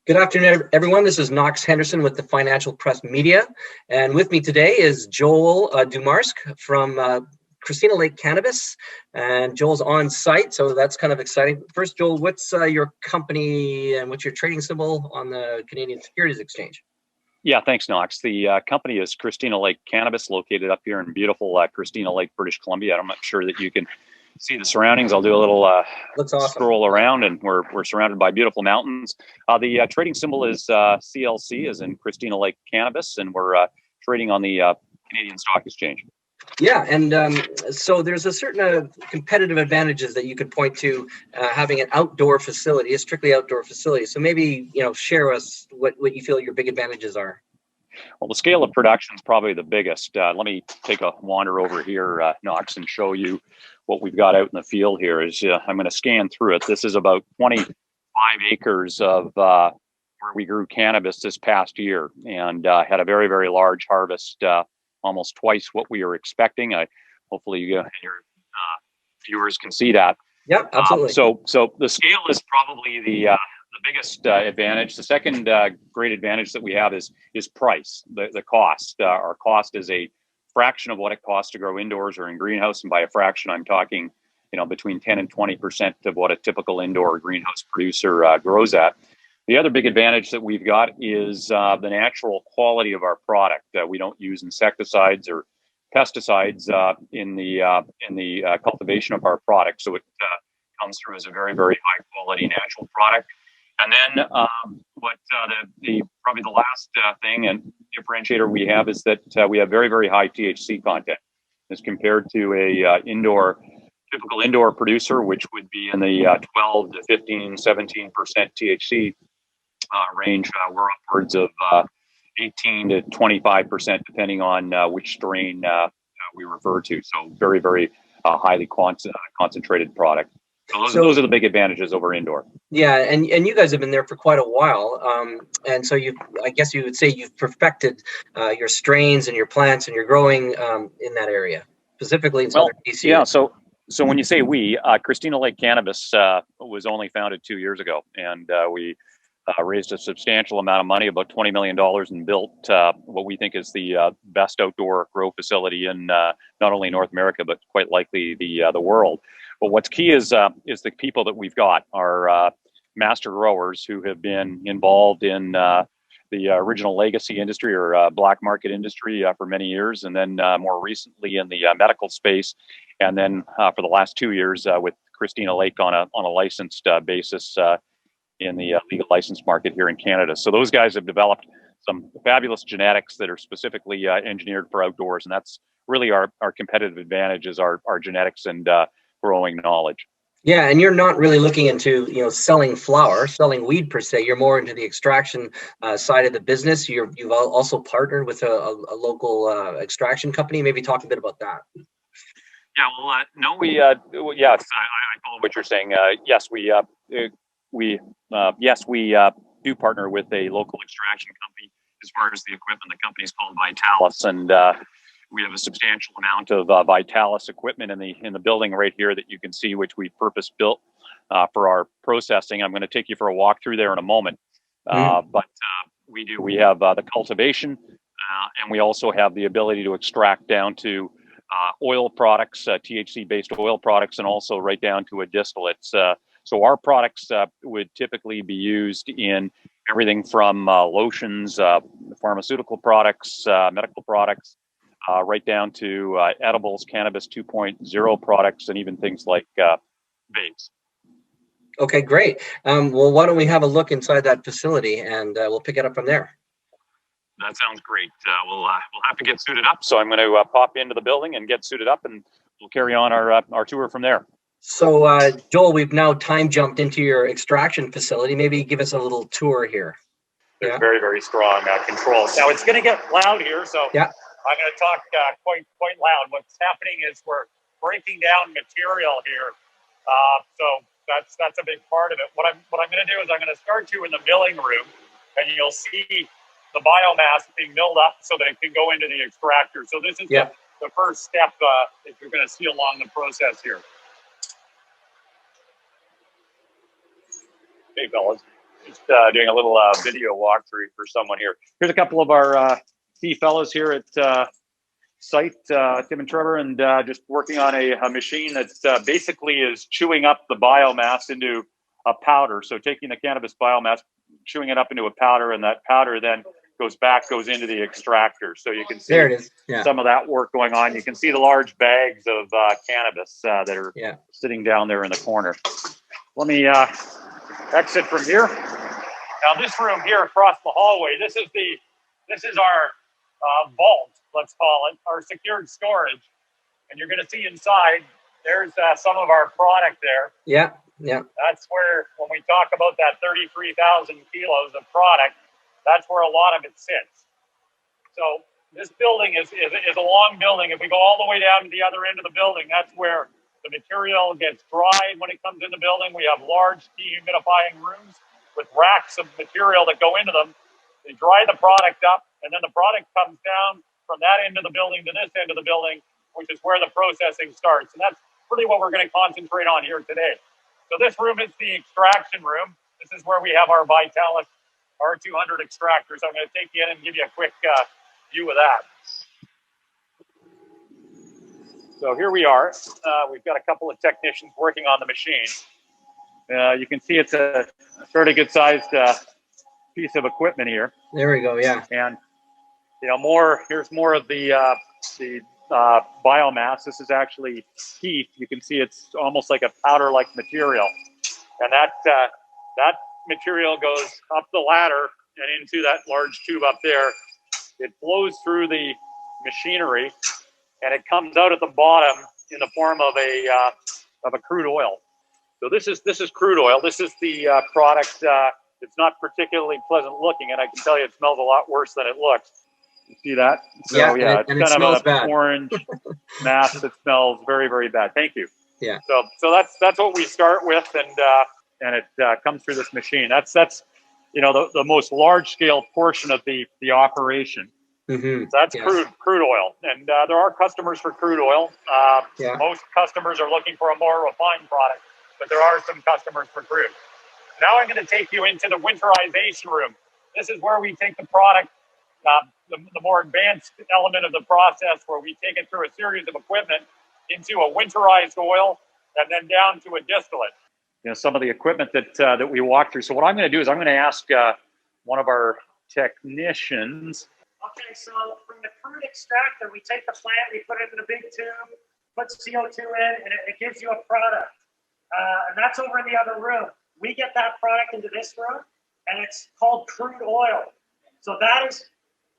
Good afternoon, everyone. This is Knox Henderson with the FinancialPress Media. And with me today is Joel Dumaresq from Christina Lake Cannabis. And Joel's on site, so that's kind of exciting. First, Joel, what's your company and what's your trading symbol on the Canadian Securities Exchange? Yeah, thanks, Knox. The company is Christina Lake Cannabis, located up here in beautiful Christina Lake, British Columbia. I'm not sure that you can see the surroundings. I'll do a little Looks awesome. Scroll around, and we're surrounded by beautiful mountains. The trading symbol is CLC, as in Christina Lake Cannabis, and we're trading on the Canadian Stock Exchange. Yeah, and so there's a certain competitive advantages that you could point to having an outdoor facility, a strictly outdoor facility. So maybe, share us what you feel your big advantages are. Well, the scale of production is probably the biggest. Let me take a wander over here, Knox, and show you what we've got out in the field here. I'm going to scan through it. This is about 25 acres of where we grew cannabis this past year, and had a very, very large harvest, almost twice what we were expecting. Hopefully your viewers can see that. Yep, absolutely. So the scale is probably the biggest advantage. The second great advantage that we have is price, the cost. Our cost is a fraction of what it costs to grow indoors or in greenhouse, and by a fraction, I'm talking, between 10 and 20% of what a typical indoor greenhouse producer grows at. The other big advantage that we've got is the natural quality of our product. We don't use insecticides or pesticides in the cultivation of our product, so it comes through as a very, very high quality natural product. And then probably the last thing and differentiator we have is that we have very, very high THC content as compared to a typical indoor producer, which would be in the 12 to 15, 17% THC range. We're upwards of 18 to 25%, depending on which strain we refer to. So very, very highly concentrated product. So those are the big advantages over indoor. Yeah, and you guys have been there for quite a while, and so I guess you would say you've perfected your strains and your plants and your growing in that area, specifically in Southern BC. Yeah, so when you say we, Christina Lake Cannabis was only founded 2 years ago, and we raised a substantial amount of money, about $20 million, and built what we think is the best outdoor grow facility in not only North America, but quite likely the world. But what's key is the people that we've got, our master growers who have been involved in the original legacy industry or black market industry for many years, and then more recently in the medical space, and then for the last 2 years with Christina Lake on a licensed basis in the legal license market here in Canada. So those guys have developed some fabulous genetics that are specifically engineered for outdoors, and that's really our competitive advantage is our genetics and growing knowledge. Yeah, and you're not really looking into selling flower, selling weed per se. You're more into the extraction side of the business. You've also partnered with a local extraction company. Maybe talk a bit about that. Yeah, well, no, yes, I follow what you're saying. Yes, we do partner with a local extraction company as far as the equipment. The company is called Vitalis, and we have a substantial amount of Vitalis equipment in the building right here that you can see, which we purpose built for our processing. I'm going to take you for a walk through there in a moment. But we have the cultivation, and we also have the ability to extract down to oil products, THC-based oil products, and also right down to a distillate. So our products would typically be used in everything from lotions, pharmaceutical products, medical products, right down to edibles, cannabis 2.0 products, and even things like vapes. Okay, great. Well, why don't we have a look inside that facility, and we'll pick it up from there. That sounds great. We'll have to get suited up, so I'm going to pop into the building and get suited up, and we'll carry on our tour from there. So, Joel, we've now time jumped into your extraction facility. Maybe give us a little tour here. There's very, very strong controls. Now, it's going to get loud here, so yeah. I'm going to talk quite loud. What's happening is we're breaking down material here, so that's a big part of it. What I'm going to do is I'm going to start you in the milling room, and you'll see the biomass being milled up so that it can go into the extractor. So this is the first step that you're going to see along the process here. Hey, fellas. Just doing a little video walkthrough for someone here. Here's a couple of our key fellows here at site, Tim and Trevor, and just working on a machine that basically is chewing up the biomass into a powder. So taking the cannabis biomass, chewing it up into a powder, and that powder then goes into the extractor. So you can see there it is. Yeah. some of that work going on. You can see the large bags of cannabis that are sitting down there in the corner. Let me exit from here. Now this room here across the hallway, this is our vault, let's call it, our secured storage. And you're going to see inside, there's some of our product there. Yeah, yeah. That's where, when we talk about that 33,000 kilos of product, that's where a lot of it sits. So this building is a long building. If we go all the way down to the other end of the building, that's where the material gets dried when it comes in the building. We have large dehumidifying rooms with racks of material that go into them. They dry the product up, and then the product comes down from that end of the building to this end of the building, which is where the processing starts. And that's really what we're going to concentrate on here today. So this room is the extraction room. This is where we have our Vitalis R200 extractors. I'm going to take you in and give you a quick view of that. So here we are. We've got a couple of technicians working on the machine. You can see it's a fairly good sized piece of equipment here. There we go. Yeah. And here's more of the biomass. This is actually heat. You can see it's almost like a powder-like material, and that material goes up the ladder and into that large tube up there. It flows through the machinery, and it comes out at the bottom in the form of a crude oil. So this is crude oil. This is the product. It's not particularly pleasant looking, and I can tell you it smells a lot worse than it looks. You see that? So, yeah, it's kind of an orange mass that smells very, very bad. Thank you. Yeah. So that's what we start with, and it comes through this machine. That's the most large scale portion of the operation. Mm-hmm. So that's crude oil, and there are customers for crude oil. Most customers are looking for a more refined product, but there are some customers for crude. Now I'm going to take you into the winterization room. This is where we take the product, the more advanced element of the process, where we take it through a series of equipment into a winterized oil and then down to a distillate. Some of the equipment that we walk through. So what I'm going to do is I'm going to ask one of our technicians. Okay, so from the crude extractor, we take the plant, we put it in a big tube, put CO2 in, and it gives you a product. And that's over in the other room. We get that product into this room, and it's called crude oil. So that is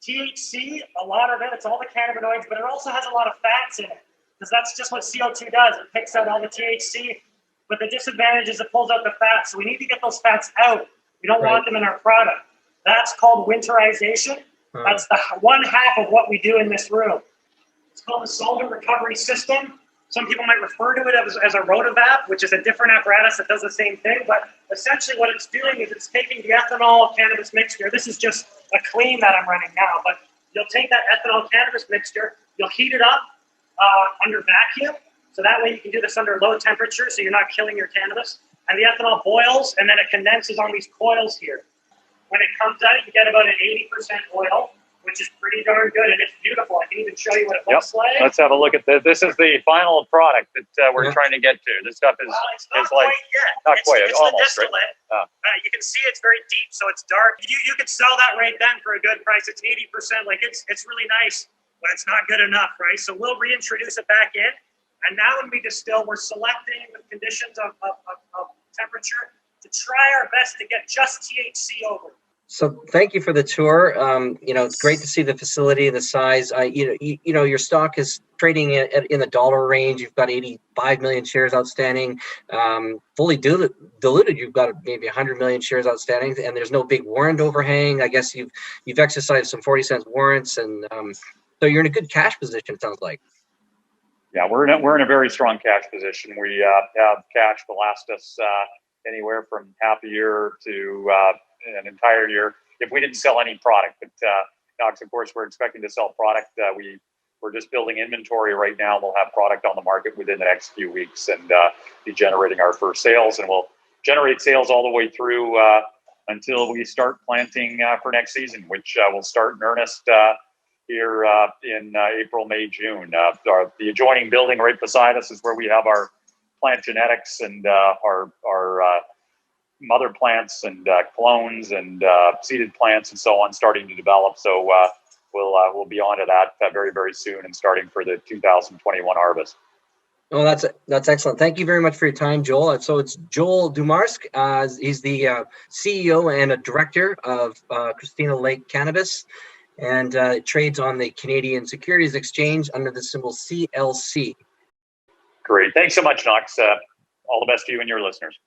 THC, a lot of it. It's all the cannabinoids, but it also has a lot of fats in it, because that's just what CO2 does. It picks out all the THC, but the disadvantage is it pulls out the fats. So we need to get those fats out. We don't want them in our product. That's called winterization. That's the one half of what we do in this room. It's called the solvent recovery system. Some people might refer to it as a rotovap, which is a different apparatus that does the same thing. But essentially what it's doing is it's taking the ethanol cannabis mixture. This is just a clean that I'm running now. But you'll take that ethanol cannabis mixture, you'll heat it up under vacuum. So that way you can do this under low temperature, so you're not killing your cannabis. And the ethanol boils, and then it condenses on these coils here. When it comes out, you get about an 80% oil, which is pretty darn good, and it's beautiful. I can even show you what it looks like. Let's have a look at this. This is the final product that we're trying to get to. This stuff is it's not quite yet. Not quite, it's almost, the distillate. You can see it's very deep, so it's dark. You could sell that right then for a good price. It's 80%. Like it's really nice, but it's not good enough, right? So we'll reintroduce it back in, and now when we distill, we're selecting the conditions of temperature to try our best to get just THC over. So thank you for the tour. It's great to see the facility, the size. Your stock is trading in the dollar range. You've got 85 million shares outstanding. Fully diluted, you've got maybe 100 million shares outstanding, and there's no big warrant overhang. I guess you've exercised some 40-cent warrants, and so you're in a good cash position. It sounds like. Yeah, we're in a very strong cash position. We have cash to last us anywhere from half a year to an entire year if we didn't sell any product. But of course, we're expecting to sell product. We're just building inventory right now. We'll have product on the market within the next few weeks and be generating our first sales. And we'll generate sales all the way through until we start planting for next season, which will start in earnest here in April, May, June. The adjoining building right beside us is where we have our plant genetics and our mother plants and clones and seeded plants and so on starting to develop. So we'll be on to that very, very soon and starting for the 2021 harvest. Oh, that's excellent. Thank you very much for your time, Joel. So it's Joel Dumaresq. He's the CEO and a director of Christina Lake Cannabis, and it trades on the Canadian Securities Exchange under the symbol CLC. Great. Thanks so much, Knox. All the best to you and your listeners.